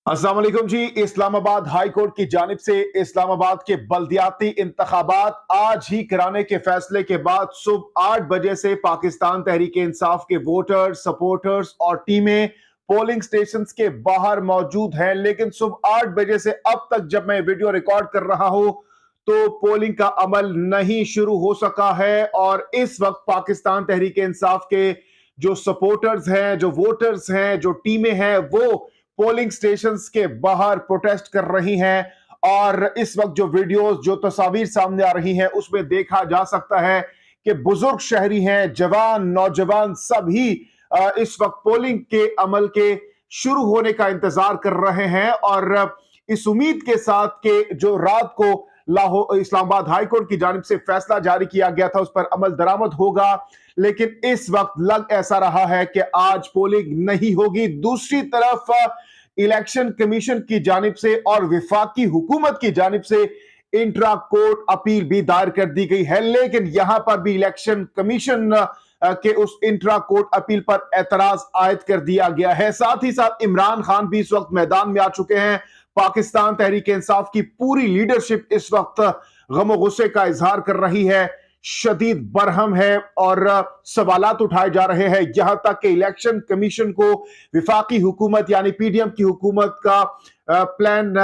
अस्सलाम वालेकुम जी। Islamabad high court की जानिब से इस्लामाबाद के बल्दियाती इंतखाबात आज ही कराने के फैसले के बाद सुबह 8 बजे से पाकिस्तान तहरीक इंसाफ के वोटर्स, सपोर्टर्स और टीमें पोलिंग स्टेशंस के बाहर मौजूद हैं। लेकिन सुबह 8 बजे से अब तक जब मैं वीडियो रिकॉर्ड कर रहा हूं तो पोलिंग का अमल नहीं शुरू हो सका है और इस वक्त पाकिस्तान तहरीक इंसाफ के जो सपोर्टर्स हैं, जो वोटर्स हैं, जो टीमें हैं, वो पोलिंग स्टेशंस के बाहर प्रोटेस्ट कर रही हैं। और इस वक्त जो वीडियोस, जो तस्वीर सामने आ रही हैं, उसमें देखा जा सकता है कि बुजुर्ग शहरी हैं, जवान, नौजवान, सभी इस वक्त पोलिंग के अमल के शुरू होने का इंतजार कर रहे हैं और इस उम्मीद के साथ कि जो रात को लाहौर इस्लामाबाद हाई कोर्ट की जानिब से फैसला जारी किया गया था उस पर अमल दरामद होगा। लेकिन इस वक्त लग ऐसा रहा है कि आज पोलिंग नहीं होगी। दूसरी तरफ इलेक्शन कमीशन की जानिब से और विफाकी हुकूमत की जानिब से इंट्रा कोर्ट अपील भी दायर कर दी गई है। लेकिन यहां पर भी इलेक्शन कमीशन के उस इंट्रा कोर्ट अपील पर एतराज आयद कर दिया गया है। साथ ही साथ इमरान खान भी इस वक्त मैदान में आ चुके हैं। पाकिस्तान तहरीक इंसाफ की पूरी लीडरशिप इस वक्त गम गुस्से का इजहार कर रही है, शदीद बरहम है और सवालात उठाए जा रहे हैं। यहां तक कि इलेक्शन कमीशन को विफाकी हुकूमत यानी पीडीएम की हुकूमत का प्लान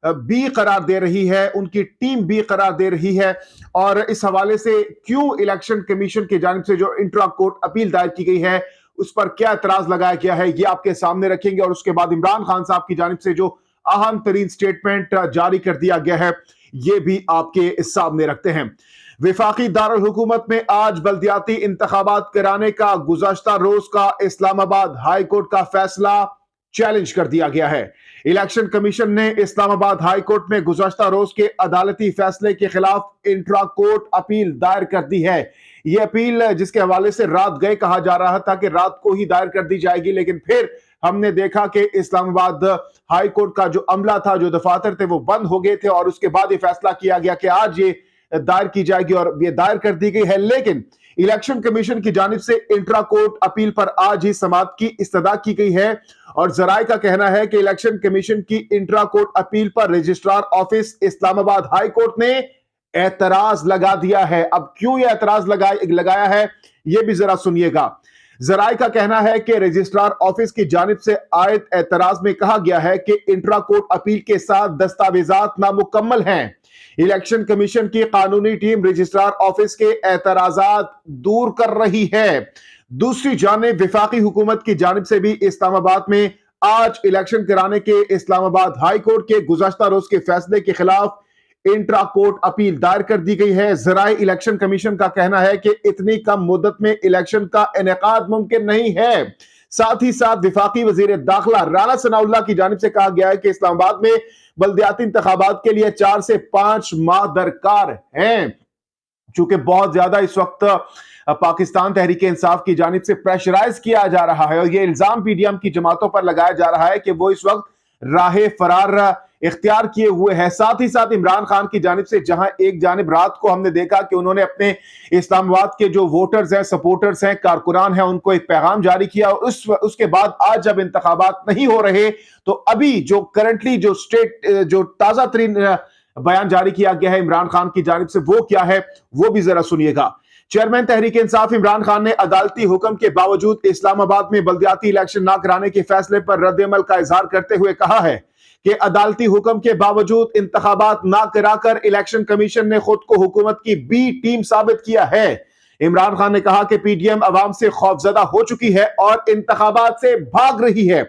बी करार दे रही है, उनकी टीम बी करार दे रही है। और इस हवाले से क्यों इलेक्शन कमीशन की जानिब से जो इंट्रा कोर्ट अपील दायर की गई है उस पर क्या एतराज लगाया गया है, ये आपके सामने रखेंगे। और उसके बाद इमरान खान साहब की जानिब से जो अहम तरीन स्टेटमेंट जारी कर दिया गया है ये भी आपके सामने रखते हैं। विफाकी दारुल हुकूमत में आज बल्दियाती इंतखाबात कराने का गुज़श्ता रोज का इस्लामाबाद हाई कोर्ट का फैसला चैलेंज कर दिया गया है। इलेक्शन कमीशन ने इस्लामाबाद हाई कोर्ट में गुज़श्ता रोज के अदालती फैसले के खिलाफ इंट्रा कोर्ट अपील दायर कर दी है। यह अपील जिसके हवाले से रात गए कहा जा रहा था कि रात को ही दायर कर दी जाएगी, लेकिन फिर हमने देखा कि इस्लामाबाद हाई कोर्ट का जो अमला था, जो दफातर थे, वो बंद हो गए थे और उसके बाद ये फैसला किया गया कि आज ये दायर की जाएगी और ये दायर कर दी गई है। लेकिन इलेक्शन कमीशन की जानिब से इंट्रा कोर्ट अपील पर आज ही समाअत की इस्तदा की गई है और जराए का कहना है कि इलेक्शन कमीशन की इंट्रा कोर्ट अपील पर registrar office Islamabad high court ने एतराज लगा दिया है। अब क्यों यह एतराज लगाया है यह भी जरा सुनिएगा। जराए का कहना है कि रजिस्ट्रार ऑफिस की जानिब से आयत एतराज में कहा गया है कि इंट्रा कोर्ट अपील के साथ दस्तावेजात नामुकम्मल हैं। इलेक्शन कमीशन की कानूनी टीम रजिस्ट्रार ऑफिस के एतराजात दूर कर रही है। दूसरी जानिब विफाकी हुकूमत की जानिब से भी इस्लामाबाद में आज इलेक्शन कराने के इस्लामाबाद हाई कोर्ट के गुज़श्ता रोज के फैसले के खिलाफ इंट्रा कोर्ट अपील दायर कर दी गई है। जराए इलेक्शन कमीशन का कहना है कि इतनी कम मुद्दत में इलेक्शन का इनेकाद मुमकिन नहीं है। साथ ही साथ विफाकी वजीर दाखिला राना सनाउल्लाह की जानिब से कहा गया है कि इस्लामाबाद में बल्दियाती इंतखाबात के लिए 4 से 5 माह दरकार हैं। चूंकि बहुत ज्यादा इस वक्त पाकिस्तान तहरीक इंसाफ की जानिब से प्रेशराइज किया जा रहा है और ये इल्जाम पीडीएम की जमातों पर लगाया जा रहा है कि वो इस वक्त राह फरार इख्तियार किए हुए हैं। साथ ही साथ इमरान खान की जानिब से जहां एक जानिब रात को हमने देखा कि उन्होंने अपने इस्लामाबाद के जो वोटर्स हैं, सपोर्टर्स हैं, कारकुनान हैं, उनको एक पैगाम जारी किया और उसके बाद आज जब इंतखाबात नहीं हो रहे तो अभी जो करंटली जो ताजा तरीन बयान जारी किया गया है इमरान खान की जानिब से वो क्या है वो भी जरा सुनिएगा। चेयरमैन तहरीक इंसाफ इमरान खान ने अदालती हुक्म के बावजूद इस्लामाबाद में बल्दियाती इलेक्शन न कराने के फैसले पर रद्द-ए-अमल का इजहार करते हुए कहा है कि अदालती हुक्म के बावजूद इंतखाबात ना कराकर इलेक्शन कमीशन ने खुद को हुकूमत की बी टीम साबित किया है। इमरान खान ने कहा कि पीडीएम अवाम से खौफजदा हो चुकी है और इंतखाबात से भाग रही है।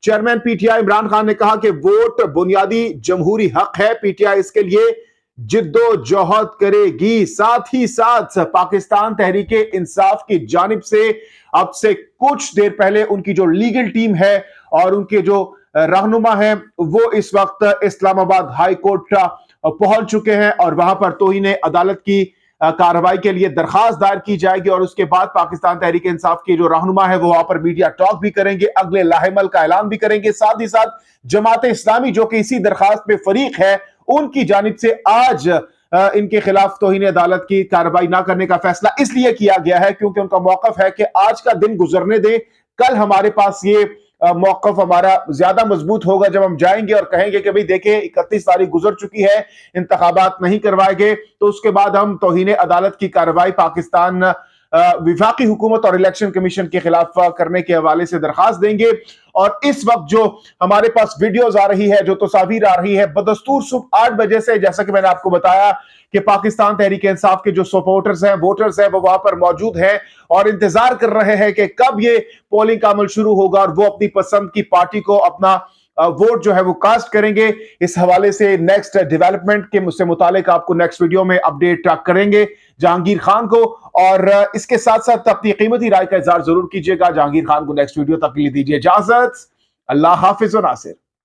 चेयरमैन पीटीआई इमरान खान ने कहा कि वोट बुनियादी जमहूरी हक है, पीटीआई इसके लिए जिद्दोजहद करेगी। साथ ही साथ पाकिस्तान तहरीक इंसाफ की जानिब से अब से कुछ देर पहले उनकी जो लीगल टीम है और उनके जो रहनुमा है वो इस वक्त इस्लामाबाद हाई कोर्ट पहुंच चुके हैं और वहां पर तौहीन अदालत की कार्रवाई के लिए दरखास्त दायर की जाएगी और उसके बाद पाकिस्तान तहरीक इंसाफ के जो रहनुमा है वो वहां पर मीडिया टॉक भी करेंगे, अगले लाहेमल का ऐलान भी करेंगे। साथ ही साथ जमात इस्लामी जो कि इसी दरखास्त में फरीक है उनकी जानिब से आज इनके खिलाफ तौहीन अदालत की कार्रवाई ना करने का फैसला इसलिए किया गया है क्योंकि उनका मौकफ है कि आज का दिन गुजरने दे, कल हमारे पास ये मौक़िफ़ हमारा ज़्यादा मजबूत होगा जब हम जाएंगे और कहेंगे कि भाई देखिए 31 तारीख गुजर चुकी है, इंतखाबात नहीं करवाए गए, तो उसके बाद हम तौहीन अदालत की कार्रवाई पाकिस्तान विफाकी हुकूमत और इलेक्शन कमीशन के खिलाफ करने के हवाले से दरखास्त देंगे। और इस वक्त जो हमारे पास वीडियोज आ रही है, जो तस्वीर आ रही है, बदस्तूर सुबह 8 बजे से, जैसा कि मैंने आपको बताया कि पाकिस्तान तहरीक इंसाफ के जो सपोर्टर्स हैं, वोटर्स हैं, वो वहां पर मौजूद हैं और इंतजार कर रहे हैं कि कब ये पोलिंग का अमल शुरू होगा और वो अपनी पसंद की पार्टी को अपना वोट जो है वो कास्ट करेंगे। इस हवाले से नेक्स्ट डेवलपमेंट के मुझसे मुतालिक आपको नेक्स्ट वीडियो में अपडेट करेंगे जहांगीर खान को। और इसके साथ साथ अपनी कीमती राय का इज़हार जरूर कीजिएगा। जहांगीर खान को नेक्स्ट वीडियो तक के लिए दीजिए इजाजत। अल्लाह हाफिज व नासिर।